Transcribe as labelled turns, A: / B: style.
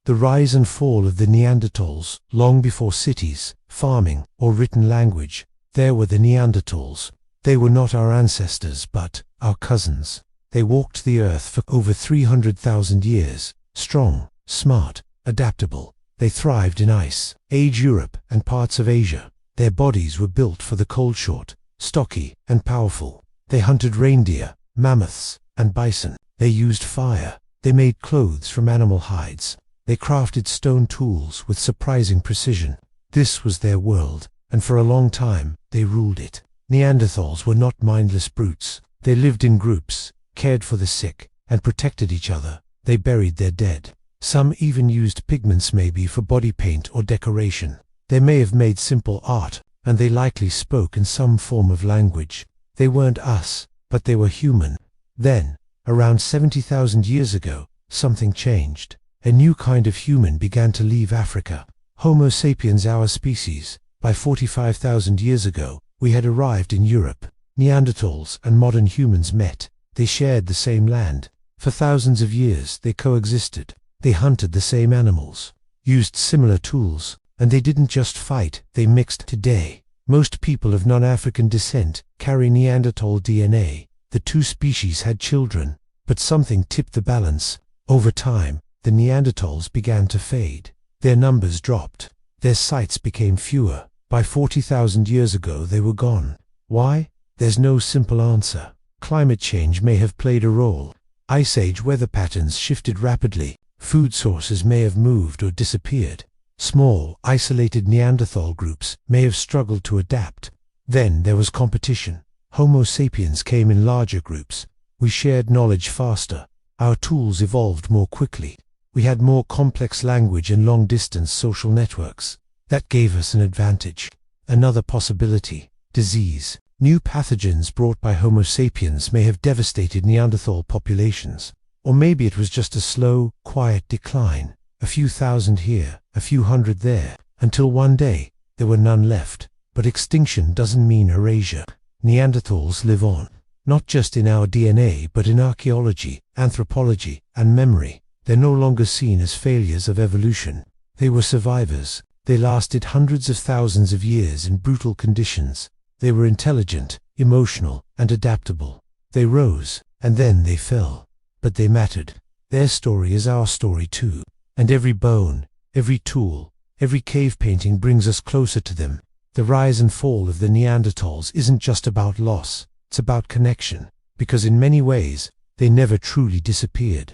A: The rise and fall of the Neanderthals. Long before cities, farming, or written language, there were the Neanderthals. They were not our ancestors, but our cousins. They walked the earth for over 300,000 years, strong, smart, adaptable. They thrived in Ice Age Europe and parts of Asia. Their bodies were built for the cold, short, stocky, and powerful. They hunted reindeer, mammoths, and bison. They used fire. They made clothes from animal hides. They crafted stone tools with surprising precision. This was their world, and for a long time, they ruled it. Neanderthals were not mindless brutes. They lived in groups, cared for the sick, and protected each other. They buried their dead. Some even used pigments, maybe for body paint or decoration. They may have made simple art, and they likely spoke in some form of language. They weren't us, but they were human. Then, around 70,000 years ago, something changed. A new kind of human began to leave Africa. Homo sapiens, our species. By 45,000 years ago, we had arrived in Europe. Neanderthals and modern humans met. They shared the same land. For thousands of years, they coexisted. They hunted the same animals, used similar tools, and they didn't just fight, they mixed. Today, most people of non-African descent carry Neanderthal DNA. The two species had children, but something tipped the balance. Over time, the Neanderthals began to fade. Their numbers dropped. Their sites became fewer. By 40,000 years ago, they were gone. Why? There's no simple answer. Climate change may have played a role. Ice Age weather patterns shifted rapidly. Food sources may have moved or disappeared. Small, isolated Neanderthal groups may have struggled to adapt. Then there was competition. Homo sapiens came in larger groups. We shared knowledge faster. Our tools evolved more quickly. We had more complex language and long-distance social networks. That gave us an advantage. Another possibility: disease. New pathogens brought by Homo sapiens may have devastated Neanderthal populations. Or maybe it was just a slow, quiet decline. A few thousand here, a few hundred there, until one day, there were none left. But extinction doesn't mean erasure. Neanderthals live on. Not just in our DNA, but in archaeology, anthropology, and memory. They're no longer seen as failures of evolution. They were survivors. They lasted hundreds of thousands of years in brutal conditions. They were intelligent, emotional, and adaptable. They rose, and then they fell. But they mattered. Their story is our story too. And every bone, every tool, every cave painting brings us closer to them. The rise and fall of the Neanderthals isn't just about loss, it's about connection. Because in many ways, they never truly disappeared.